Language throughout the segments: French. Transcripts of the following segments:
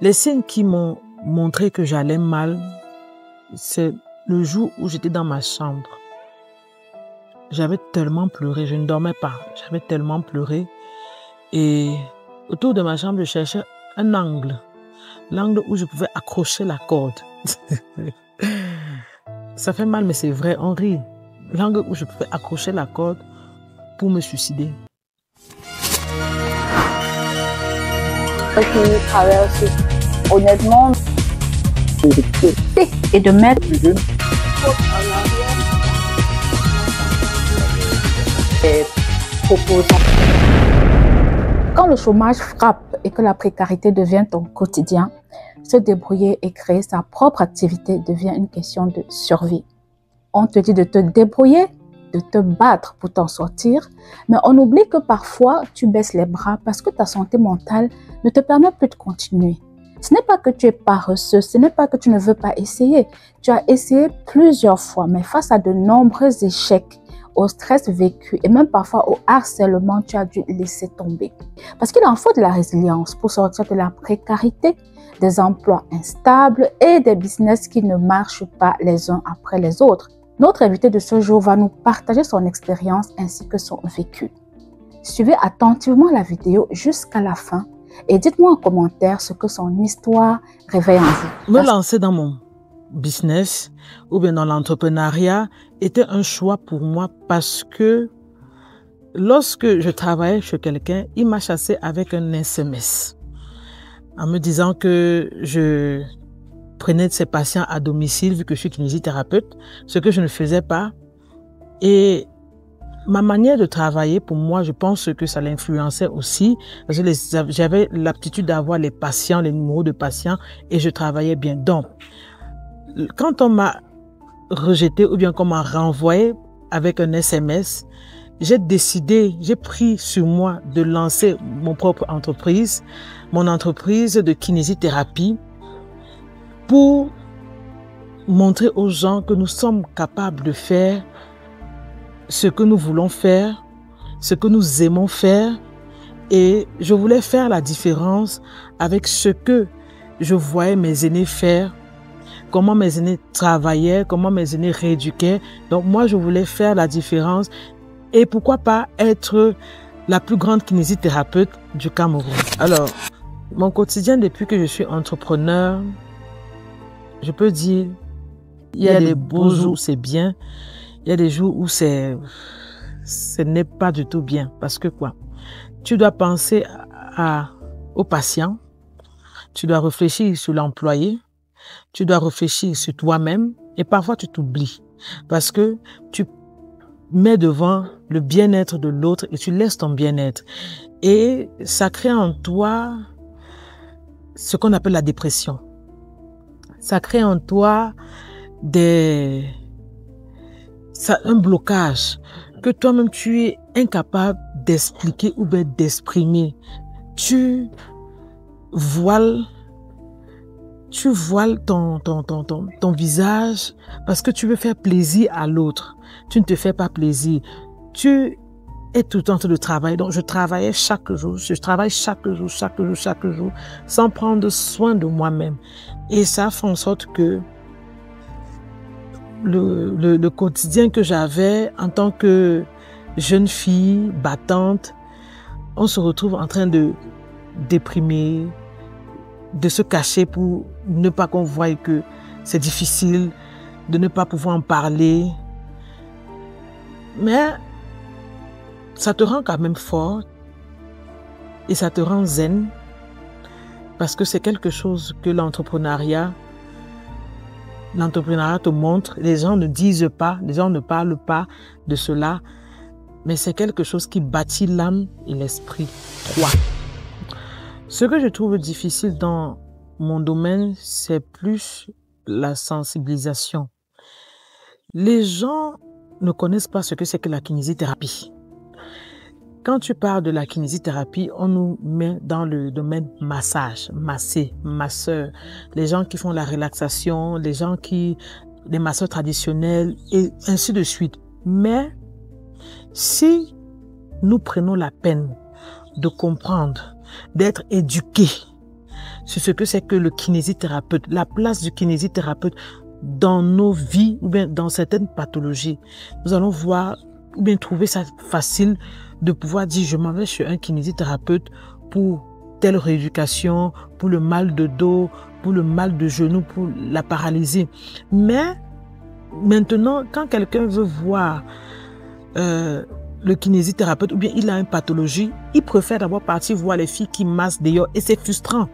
Les signes qui m'ont montré que j'allais mal, c'est le jour où j'étais dans ma chambre. J'avais tellement pleuré, je ne dormais pas. J'avais tellement pleuré. Et autour de ma chambre, je cherchais un angle. L'angle où je pouvais accrocher la corde. Ça fait mal, mais c'est vrai, on rit. L'angle où je pouvais accrocher la corde pour me suicider. Qui traverse honnêtement et de mettre des proposants. Quand le chômage frappe et que la précarité devient ton quotidien, se débrouiller et créer sa propre activité devient une question de survie. On te dit de te débrouiller, de te battre pour t'en sortir, mais on oublie que parfois tu baisses les bras parce que ta santé mentale ne te permet plus de continuer. Ce n'est pas que tu es paresseux, ce n'est pas que tu ne veux pas essayer. Tu as essayé plusieurs fois, mais face à de nombreux échecs, au stress vécu et même parfois au harcèlement, tu as dû laisser tomber. Parce qu'il en faut de la résilience pour sortir de la précarité, des emplois instables et des business qui ne marchent pas les uns après les autres. Notre invité de ce jour va nous partager son expérience ainsi que son vécu. Suivez attentivement la vidéo jusqu'à la fin et dites-moi en commentaire ce que son histoire réveille en vous. Me lancer dans mon business ou bien dans l'entrepreneuriat était un choix pour moi parce que lorsque je travaillais chez quelqu'un, il m'a chassé avec un SMS en me disant que je prenais de ses patients à domicile vu que je suis kinésithérapeute, ce que je ne faisais pas. Et ma manière de travailler, pour moi, je pense que ça l'influençait aussi. Parce que j'avais l'aptitude d'avoir les patients, les numéros de patients, et je travaillais bien. Donc, quand on m'a rejeté ou bien qu'on m'a renvoyé avec un SMS, j'ai décidé, j'ai pris sur moi de lancer mon propre entreprise, mon entreprise de kinésithérapie, pour montrer aux gens que nous sommes capables de faire ce que nous voulons faire, ce que nous aimons faire. Et je voulais faire la différence avec ce que je voyais mes aînés faire, comment mes aînés travaillaient, comment mes aînés rééduquaient. Donc moi, je voulais faire la différence et pourquoi pas être la plus grande kinésithérapeute du Cameroun. Alors, mon quotidien depuis que je suis entrepreneur, je peux dire, il y a des beaux jours où c'est bien, il y a des jours où ce n'est pas du tout bien. Parce que quoi? Tu dois penser au patient, tu dois réfléchir sur l'employé, tu dois réfléchir sur toi-même et parfois tu t'oublies. Parce que tu mets devant le bien-être de l'autre et tu laisses ton bien-être. Et ça crée en toi ce qu'on appelle la dépression. Ça crée en toi un blocage que toi-même tu es incapable d'expliquer ou bien d'exprimer. Tu voiles ton visage parce que tu veux faire plaisir à l'autre. Tu ne te fais pas plaisir. Tu es tout le temps en train de travailler. Donc, je travaillais chaque jour. Je travaille chaque jour, sans prendre soin de moi-même. Et ça fait en sorte que le quotidien que j'avais en tant que jeune fille battante, on se retrouve en train de déprimer, de se cacher pour ne pas qu'on voie que c'est difficile, de ne pas pouvoir en parler. Mais ça te rend quand même fort et ça te rend zen parce que c'est quelque chose que l'entrepreneuriat te montre. Les gens ne disent pas, les gens ne parlent pas de cela, mais c'est quelque chose qui bâtit l'âme et l'esprit. 3. Ce que je trouve difficile dans mon domaine, c'est plus la sensibilisation. Les gens ne connaissent pas ce que c'est que la kinésithérapie. Quand tu parles de la kinésithérapie, on nous met dans le domaine massage, masser, masseur, les gens qui font la relaxation, les masseurs traditionnels et ainsi de suite. Mais si nous prenons la peine de comprendre, d'être éduqués sur ce que c'est que le kinésithérapeute, la place du kinésithérapeute dans nos vies ou bien dans certaines pathologies. Nous allons voir ou bien trouver ça facile de pouvoir dire je m'en vais chez un kinésithérapeute pour telle rééducation, pour le mal de dos, pour le mal de genou, pour la paralysie. Mais maintenant, quand quelqu'un veut voir le kinésithérapeute ou bien il a une pathologie, il préfère d'abord partir voir les filles qui massent d'ailleurs et c'est frustrant.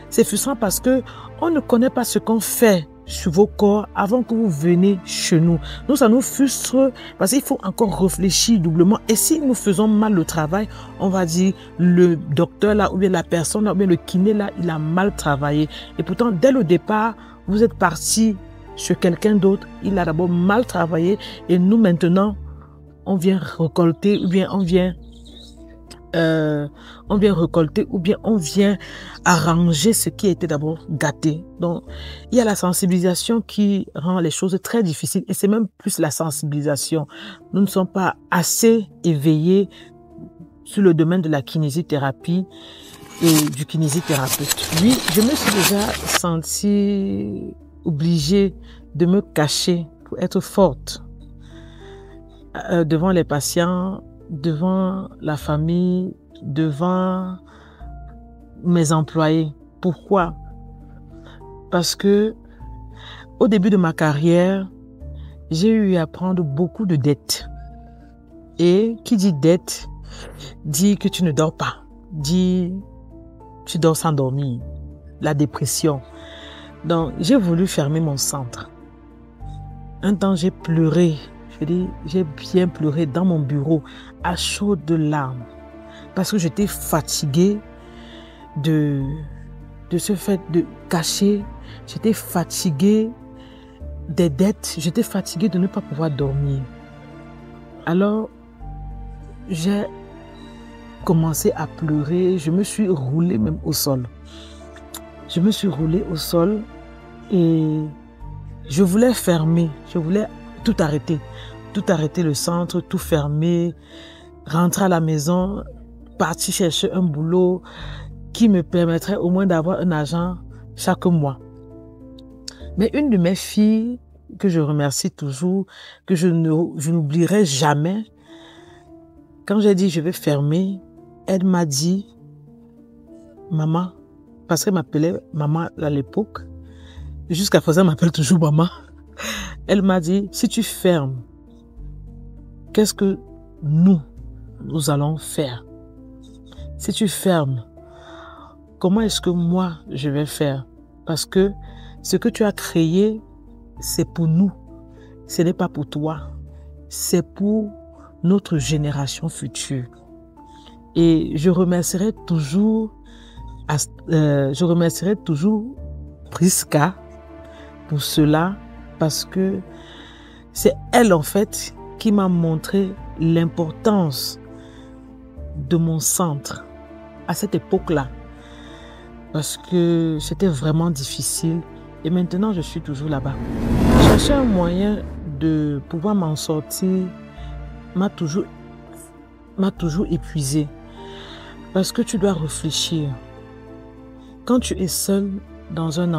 C'est frustrant parce que on ne connaît pas ce qu'on fait sur vos corps avant que vous venez chez nous. Nous, ça nous frustre parce qu'il faut encore réfléchir doublement. Et si nous faisons mal le travail, on va dire le docteur là, ou bien la personne là, ou bien le kiné là, il a mal travaillé. Et pourtant, dès le départ, vous êtes parti chez quelqu'un d'autre, il a d'abord mal travaillé. Et nous, maintenant, on vient récolter, ou bien on vient récolter ou bien on vient arranger ce qui était d'abord gâté. Donc, il y a la sensibilisation qui rend les choses très difficiles et c'est même plus la sensibilisation. Nous ne sommes pas assez éveillés sur le domaine de la kinésithérapie et du kinésithérapeute. Oui, je me suis déjà sentie obligée de me cacher pour être forte devant les patients, devant la famille, devant mes employés. Pourquoi? Parce que au début de ma carrière, j'ai eu à prendre beaucoup de dettes. Et qui dit dette, dit que tu ne dors pas, dit tu dors sans dormir, la dépression. Donc, j'ai voulu fermer mon centre. Un temps, j'ai pleuré. J'ai bien pleuré dans mon bureau à chaudes larmes parce que j'étais fatiguée de ce fait de cacher. J'étais fatiguée des dettes. J'étais fatiguée de ne pas pouvoir dormir. Alors, j'ai commencé à pleurer. Je me suis roulée même au sol. Je me suis roulée au sol et je voulais fermer. Je voulais tout arrêter le centre, tout fermer, rentrer à la maison, partir chercher un boulot qui me permettrait au moins d'avoir un argent chaque mois. Mais une de mes filles, que je remercie toujours, que je n'oublierai jamais, quand j'ai dit je vais fermer, elle m'a dit, maman, parce qu'elle m'appelait maman à l'époque, jusqu'à présent elle m'appelle toujours maman. Elle m'a dit, si tu fermes, qu'est-ce que nous allons faire? Si tu fermes, comment est-ce que moi, je vais faire? Parce que ce que tu as créé, c'est pour nous. Ce n'est pas pour toi. C'est pour notre génération future. Et je remercierai toujours Priska pour cela, parce que c'est elle en fait qui m'a montré l'importance de mon centre à cette époque-là. Parce que c'était vraiment difficile et maintenant je suis toujours là-bas. Chercher un moyen de pouvoir m'en sortir m'a toujours épuisée. Parce que tu dois réfléchir. Quand tu es seul dans une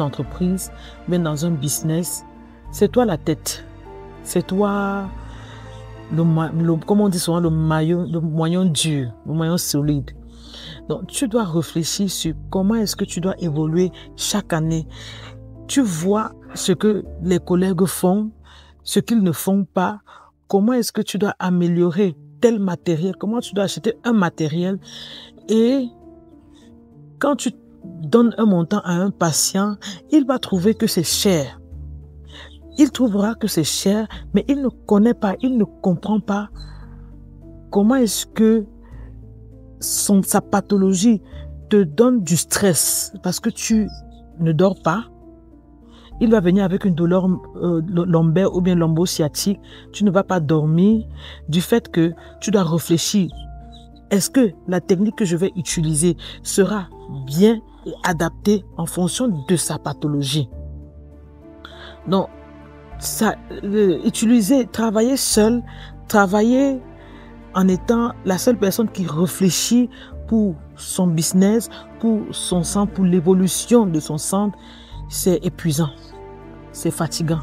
entreprise, même dans un business, c'est toi la tête. C'est toi, comme on dit souvent, le moyen dur, le moyen solide. Donc, tu dois réfléchir sur comment est-ce que tu dois évoluer chaque année. Tu vois ce que les collègues font, ce qu'ils ne font pas. Comment est-ce que tu dois améliorer tel matériel? Comment tu dois acheter un matériel? Et quand tu donnes un montant à un patient, il va trouver que c'est cher. Il trouvera que c'est cher, mais il ne connaît pas, il ne comprend pas comment est-ce que sa pathologie te donne du stress parce que tu ne dors pas. Il va venir avec une douleur lombaire ou bien lombo-sciatique. Tu ne vas pas dormir du fait que tu dois réfléchir. Est-ce que la technique que je vais utiliser sera bien adaptée en fonction de sa pathologie? Donc, travailler seul, travailler en étant la seule personne qui réfléchit pour son business, pour son centre, pour l'évolution de son centre, c'est épuisant, c'est fatigant.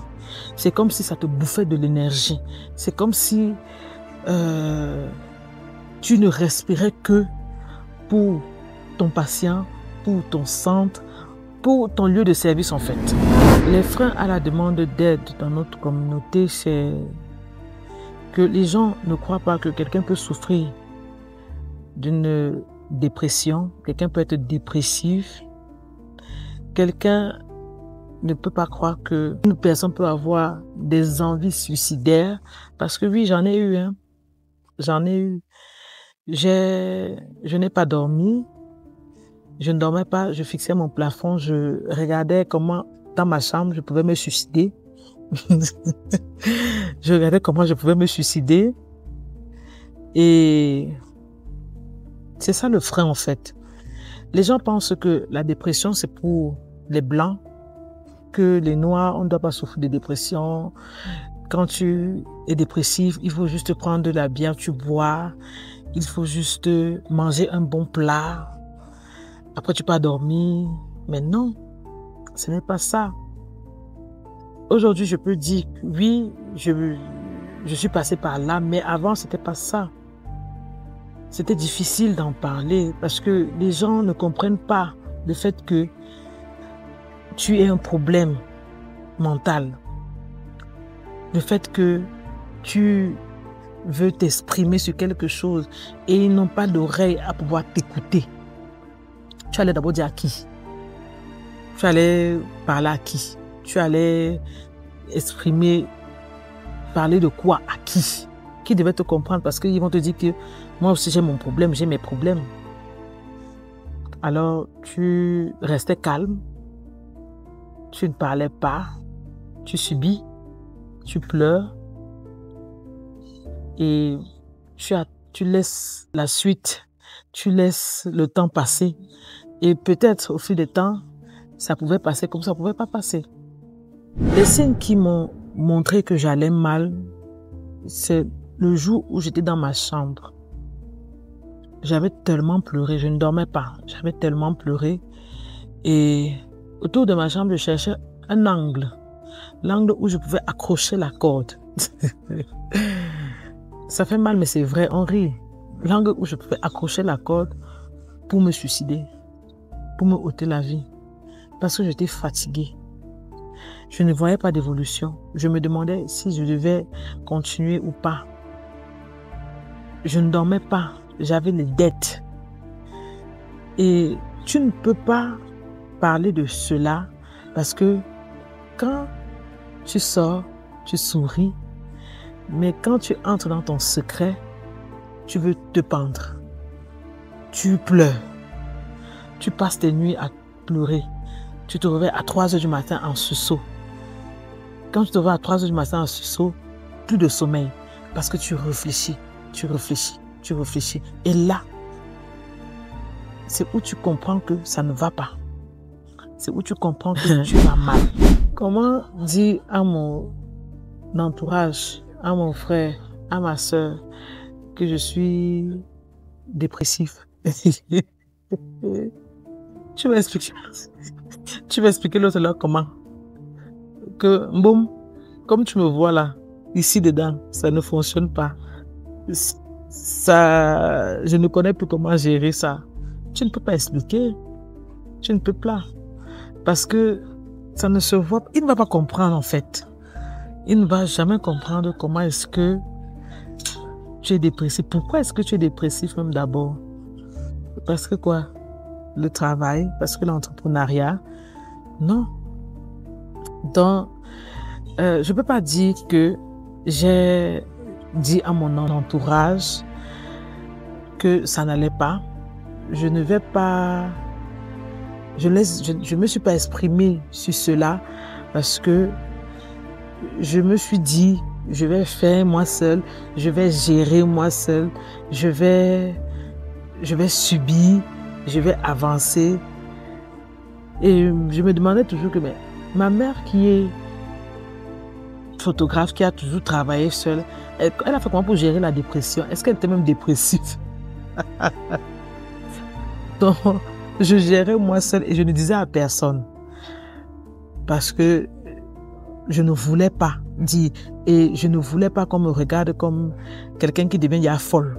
C'est comme si ça te bouffait de l'énergie. C'est comme si tu ne respirais que pour ton patient, pour ton centre, pour ton lieu de service en fait. Les freins à la demande d'aide dans notre communauté, c'est que les gens ne croient pas que quelqu'un peut souffrir d'une dépression, quelqu'un peut être dépressif, quelqu'un ne peut pas croire qu'une personne peut avoir des envies suicidaires, parce que oui, j'en ai eu, hein. J'en ai eu. Je n'ai pas dormi, je ne dormais pas, je fixais mon plafond, je regardais comment dans ma chambre je pouvais me suicider. Je regardais comment je pouvais me suicider. Et c'est ça le frein en fait. Les gens pensent que la dépression c'est pour les blancs, que les noirs on ne doit pas souffrir de dépression. Quand tu es dépressif, il faut juste prendre de la bière, tu bois. Il faut juste manger un bon plat. Après, tu peux dormir. Mais non, ce n'est pas ça. Aujourd'hui, je peux dire que oui, je suis passé par là, mais avant, ce n'était pas ça. C'était difficile d'en parler parce que les gens ne comprennent pas le fait que tu aies un problème mental. Le fait que tu veux t'exprimer sur quelque chose et ils n'ont pas d'oreille à pouvoir t'écouter. Tu allais d'abord dire à qui? Tu allais parler à qui? Tu allais exprimer, parler de quoi à qui? Qui devait te comprendre parce qu'ils vont te dire que moi aussi j'ai mon problème, j'ai mes problèmes. Alors tu restais calme, tu ne parlais pas, tu subis, tu pleures. Et tu laisses la suite, tu laisses le temps passer. Et peut-être au fil du temps, ça pouvait passer comme ça ne pouvait pas passer. Les signes qui m'ont montré que j'allais mal, c'est le jour où j'étais dans ma chambre. J'avais tellement pleuré, je ne dormais pas. J'avais tellement pleuré. Et autour de ma chambre, je cherchais un angle. L'angle où je pouvais accrocher la corde. Ça fait mal, mais c'est vrai, on rit. L'angle où je pouvais accrocher la corde pour me suicider, pour me ôter la vie. Parce que j'étais fatiguée. Je ne voyais pas d'évolution. Je me demandais si je devais continuer ou pas. Je ne dormais pas. J'avais les dettes. Et tu ne peux pas parler de cela parce que quand tu sors, tu souris. Mais quand tu entres dans ton secret, tu veux te pendre. Tu pleures. Tu passes tes nuits à pleurer. Tu te réveilles à 3 heures du matin en sursaut. Quand tu te réveilles à 3 heures du matin en sursaut, plus de sommeil. Parce que tu réfléchis, tu réfléchis, tu réfléchis. Et là, c'est où tu comprends que ça ne va pas. C'est où tu comprends que tu vas mal. Comment dire à mon entourage, à mon frère, à ma soeur, que je suis dépressif? Tu vas expliquer l'autre là comment? Que, boum, comme tu me vois là, ici dedans, ça ne fonctionne pas. Ça, je ne connais plus comment gérer ça. Tu ne peux pas expliquer. Tu ne peux pas. Parce que ça ne se voit pas. Il ne va pas comprendre en fait. Il ne va jamais comprendre comment est-ce que tu es dépressif. Pourquoi est-ce que tu es dépressif même d'abord? Parce que quoi? Le travail? Parce que l'entrepreneuriat? Non. Donc, je ne peux pas dire que j'ai dit à mon entourage que ça n'allait pas. Je ne vais pas... Je me suis pas exprimée sur cela parce que je me suis dit, je vais faire moi seule, je vais gérer moi seule, je vais subir, je vais avancer. Et je me demandais toujours que ma mère qui est photographe, qui a toujours travaillé seule, elle a fait comment pour gérer la dépression? Est-ce qu'elle était même dépressive? Donc, je gérais moi seule et je ne disais à personne. Parce que je ne voulais pas dire. Et je ne voulais pas qu'on me regarde comme quelqu'un qui devient folle.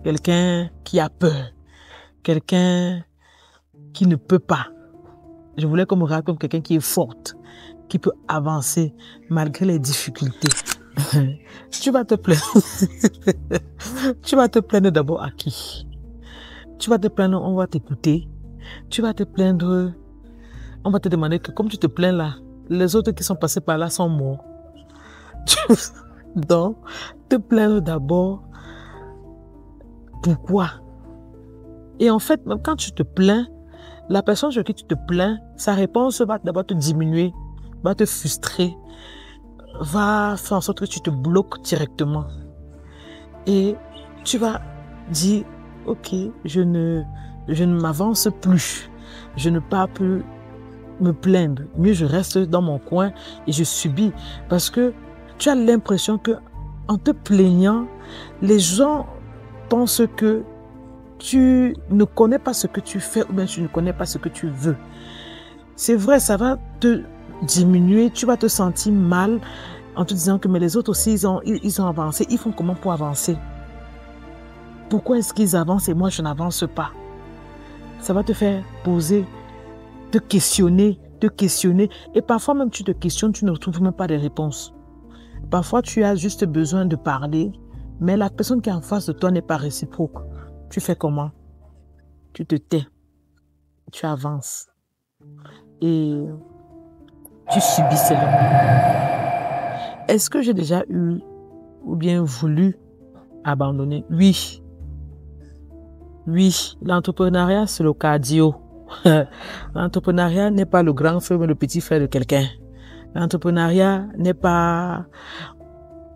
Quelqu'un qui a peur. Quelqu'un qui ne peut pas. Je voulais qu'on me regarde comme quelqu'un qui est forte. Qui peut avancer malgré les difficultés. Tu vas te plaindre. Tu vas te plaindre d'abord à qui? Tu vas te plaindre, on va t'écouter. Tu vas te plaindre, on va te demander que comme tu te plains là, les autres qui sont passés par là sont morts. Donc, te plaindre d'abord. Pourquoi? Et en fait, même quand tu te plains, la personne sur qui tu te plains, sa réponse va d'abord te diminuer, va te frustrer, va faire en sorte que tu te bloques directement. Et tu vas dire, ok, je ne m'avance plus, je ne pars plus me plaindre. Mieux, je reste dans mon coin et je subis. Parce que tu as l'impression que en te plaignant, les gens pensent que tu ne connais pas ce que tu fais ou bien tu ne connais pas ce que tu veux. C'est vrai, ça va te diminuer, tu vas te sentir mal en te disant que mais les autres aussi, ils ont avancé. Ils font comment pour avancer? Pourquoi est-ce qu'ils avancent et moi je n'avance pas? Ça va te faire poser, te questionner. Et parfois même tu te questionnes, tu ne retrouves même pas de réponses. Parfois tu as juste besoin de parler, mais la personne qui est en face de toi n'est pas réciproque. Tu fais comment? Tu te tais, tu avances et tu subis cela. Est-ce que j'ai déjà eu ou bien voulu abandonner? Oui. Oui, l'entrepreneuriat, c'est le cardio. L'entrepreneuriat n'est pas le grand frère mais le petit frère de quelqu'un. L'entrepreneuriat n'est pas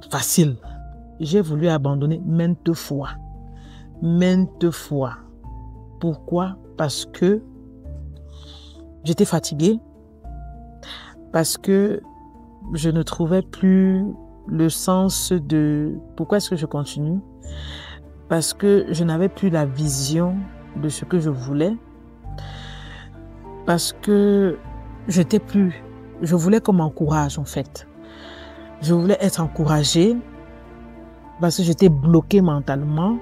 facile. J'ai voulu abandonner maintes fois. Maintes fois. Pourquoi? Parce que j'étais fatiguée. Parce que je ne trouvais plus le sens de pourquoi est-ce que je continue. Parce que je n'avais plus la vision de ce que je voulais. Parce que je voulais qu'on m'encourage en fait. Je voulais être encouragée parce que j'étais bloquée mentalement.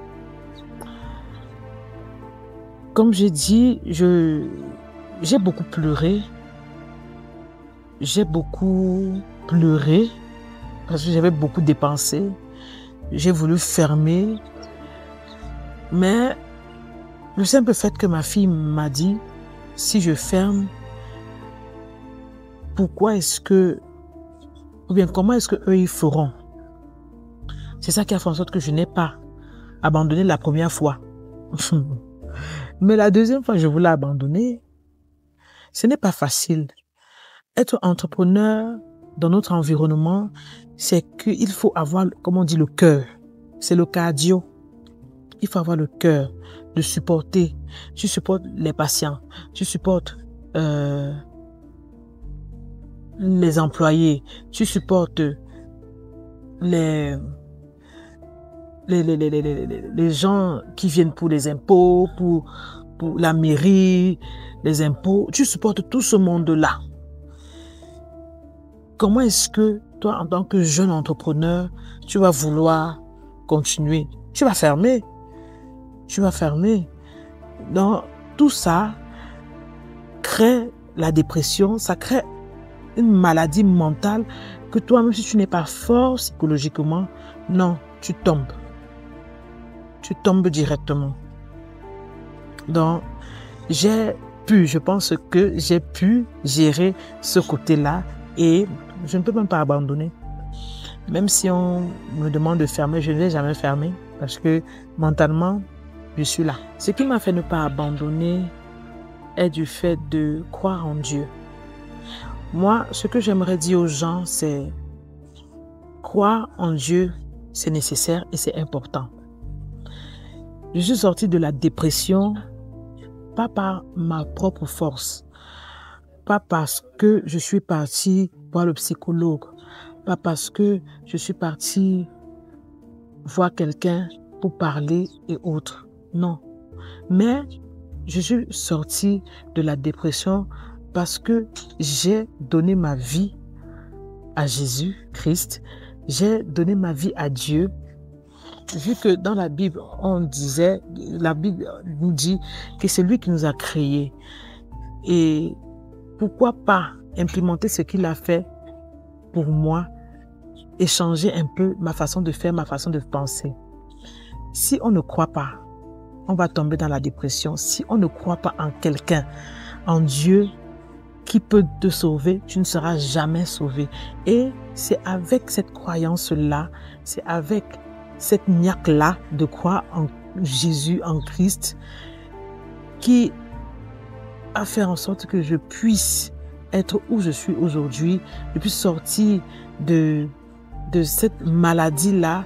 Comme j'ai dit, j'ai beaucoup pleuré. J'ai beaucoup pleuré parce que j'avais beaucoup dépensé. J'ai voulu fermer. Mais le simple fait que ma fille m'a dit, si je ferme, pourquoi est-ce que, ou bien comment est-ce que eux ils feront? C'est ça qui a fait en sorte que je n'ai pas abandonné la première fois. Mais la deuxième fois, je voulais abandonner. Ce n'est pas facile. Être entrepreneur dans notre environnement, c'est qu'il faut avoir, comme on dit, le cœur. C'est le cardio. Il faut avoir le cœur de supporter. Tu supportes les patients. Tu supportes les employés. Tu supportes les gens qui viennent pour les impôts, pour la mairie, les impôts. Tu supportes tout ce monde-là. Comment est-ce que toi, en tant que jeune entrepreneur, tu vas vouloir continuer? Tu vas fermer. Tu vas fermer. Donc, tout ça crée la dépression, ça crée une maladie mentale que toi, même si tu n'es pas fort psychologiquement, non, tu tombes. Tu tombes directement. Donc, je pense que j'ai pu gérer ce côté-là et je ne peux même pas abandonner. Même si on me demande de fermer, je ne vais jamais fermer parce que mentalement, je suis là. Ce qui m'a fait ne pas abandonner est du fait de croire en Dieu. Moi, ce que j'aimerais dire aux gens, c'est croire en Dieu, c'est nécessaire et c'est important. Je suis sortie de la dépression, pas par ma propre force, pas parce que je suis partie voir le psychologue, pas parce que je suis partie voir quelqu'un pour parler et autres. Non. Mais je suis sortie de la dépression parce que j'ai donné ma vie à Jésus-Christ. J'ai donné ma vie à Dieu. Vu que dans la Bible, la Bible nous dit que c'est lui qui nous a créés. Et pourquoi pas implémenter ce qu'il a fait pour moi et changer un peu ma façon de faire, ma façon de penser. Si on ne croit pas, on va tomber dans la dépression. Si on ne croit pas en quelqu'un, en Dieu qui peut te sauver, tu ne seras jamais sauvé. Et c'est avec cette croyance-là, c'est avec cette niaque-là de croire en Jésus, en Christ, qui a fait en sorte que je puisse être où je suis aujourd'hui, je puisse sortir de cette maladie-là,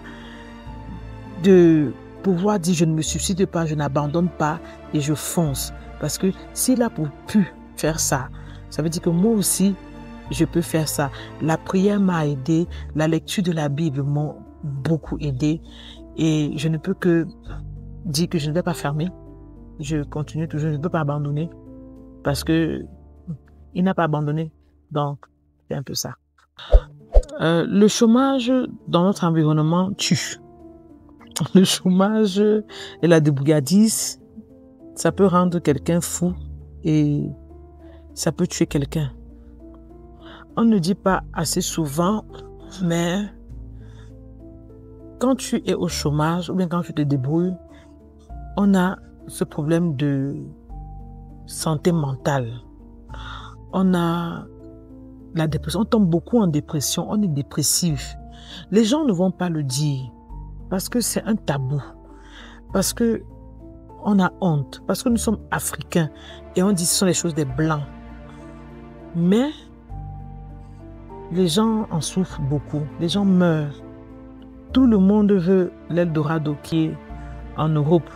de pouvoir dire je ne me suicide pas, je n'abandonne pas et je fonce. Parce que s'il a pu faire ça, ça veut dire que moi aussi, je peux faire ça. La prière m'a aidé, la lecture de la Bible m'a beaucoup aidé et je ne peux que dire que je ne vais pas fermer. Je continue toujours, je ne peux pas abandonner parce que il n'a pas abandonné. Donc, c'est un peu ça. Le chômage dans notre environnement tue. Le chômage et la débrouillardise, ça peut rendre quelqu'un fou et ça peut tuer quelqu'un. On ne dit pas assez souvent, mais quand tu es au chômage ou bien quand tu te débrouilles, on a ce problème de santé mentale. On a la dépression, on tombe beaucoup en dépression, on est dépressif. Les gens ne vont pas le dire parce que c'est un tabou, parce que on a honte, parce que nous sommes africains et on dit que ce sont les choses des blancs. Mais les gens en souffrent beaucoup, les gens meurent. Tout le monde veut l'Eldorado qui est en Europe.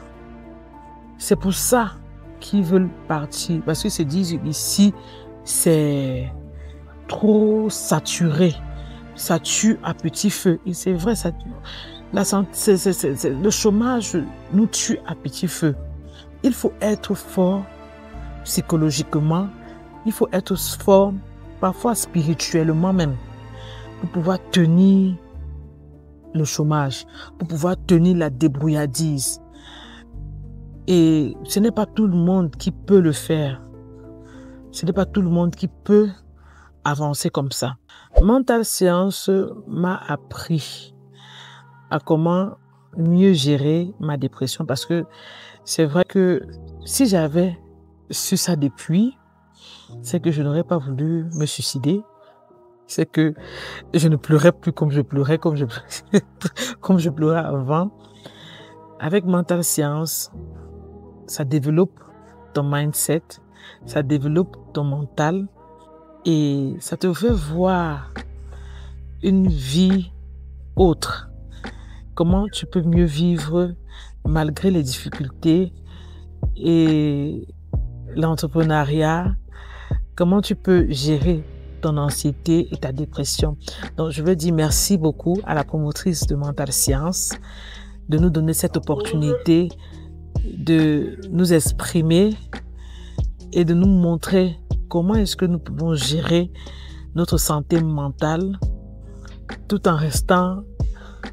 C'est pour ça qu'ils veulent partir, parce qu'ils se disent ici, c'est trop saturé, ça tue à petit feu. Et c'est vrai, ça tue. Le chômage nous tue à petit feu. Il faut être fort psychologiquement, il faut être fort parfois spirituellement même pour pouvoir tenir le chômage, pour pouvoir tenir la débrouillardise. Et ce n'est pas tout le monde qui peut le faire. Ce n'est pas tout le monde qui peut avancer comme ça. Mental Science m'a appris à comment mieux gérer ma dépression parce que c'est vrai que si j'avais su ça depuis, c'est que je n'aurais pas voulu me suicider. C'est que je ne pleurais plus comme je pleurais, comme je pleurais avant. Avec Mental Science, ça développe ton mindset, ça développe ton mental et ça te fait voir une vie autre. Comment tu peux mieux vivre malgré les difficultés et l'entrepreneuriat. Comment tu peux gérer ton anxiété et ta dépression. Donc, je veux dire merci beaucoup à la promotrice de Mental Science de nous donner cette opportunité de nous exprimer et de nous montrer comment est-ce que nous pouvons gérer notre santé mentale tout en restant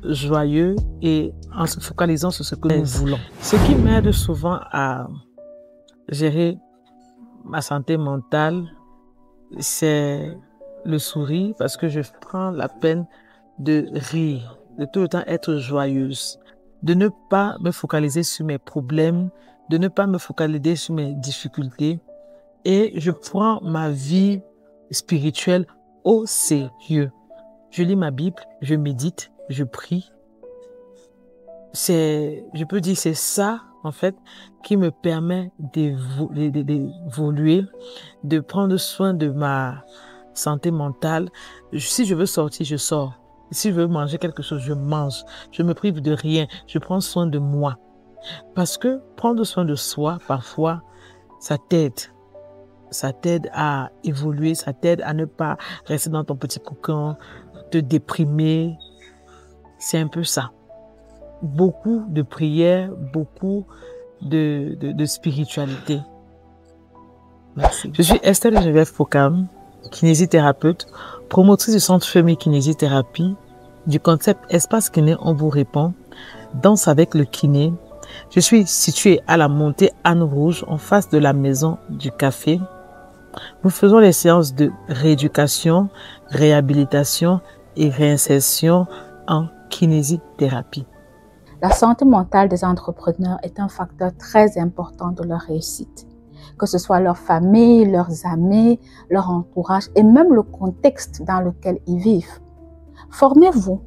joyeux et en se focalisant sur ce que nous voulons. Ce qui m'aide souvent à gérer ma santé mentale, c'est le sourire parce que je prends la peine de rire, de tout le temps être joyeuse, de ne pas me focaliser sur mes problèmes, de ne pas me focaliser sur mes difficultés et je prends ma vie spirituelle au sérieux. Je lis ma Bible, je médite, je prie. Je peux dire c'est ça en fait qui me permet d'évoluer, de prendre soin de ma santé mentale. Si je veux sortir, je sors. Si je veux manger quelque chose, je mange. Je me prive de rien. Je prends soin de moi. Parce que prendre soin de soi, parfois, ça t'aide. Ça t'aide à évoluer, ça t'aide à ne pas rester dans ton petit cocon, te déprimer. C'est un peu ça. Beaucoup de prières, beaucoup de spiritualité. Merci. Je suis Estelle Geneviève Pokam, kinésithérapeute, promotrice du centre Femi Kinésithérapie, du concept Espace Kiné, on vous répond, danse avec le kiné. Je suis située à la montée Anne Rouge, en face de la maison du café. Nous faisons les séances de rééducation, réhabilitation et réinsertion en kinésithérapie. La santé mentale des entrepreneurs est un facteur très important de leur réussite. Que ce soit leur famille, leurs amis, leur entourage et même le contexte dans lequel ils vivent. Formez-vous,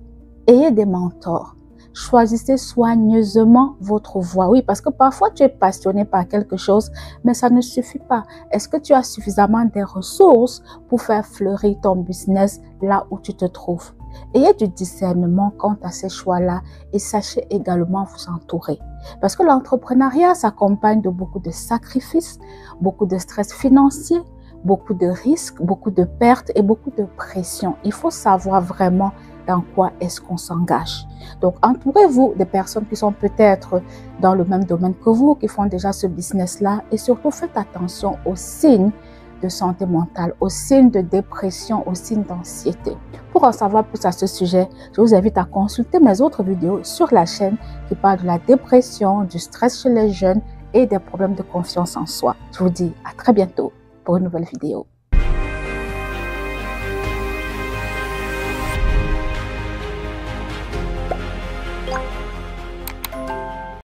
ayez des mentors. Choisissez soigneusement votre voie. Oui, parce que parfois tu es passionné par quelque chose, mais ça ne suffit pas. Est-ce que tu as suffisamment des ressources pour faire fleurir ton business là où tu te trouves? Ayez du discernement quant à ces choix-là et sachez également vous entourer. Parce que l'entrepreneuriat s'accompagne de beaucoup de sacrifices, beaucoup de stress financier, beaucoup de risques, beaucoup de pertes et beaucoup de pression. Il faut savoir vraiment dans quoi est-ce qu'on s'engage. Donc, entourez-vous de personnes qui sont peut-être dans le même domaine que vous, qui font déjà ce business-là et surtout faites attention aux signes de santé mentale, aux signes de dépression, aux signes d'anxiété. Pour en savoir plus à ce sujet, je vous invite à consulter mes autres vidéos sur la chaîne qui parlent de la dépression, du stress chez les jeunes et des problèmes de confiance en soi. Je vous dis à très bientôt pour une nouvelle vidéo.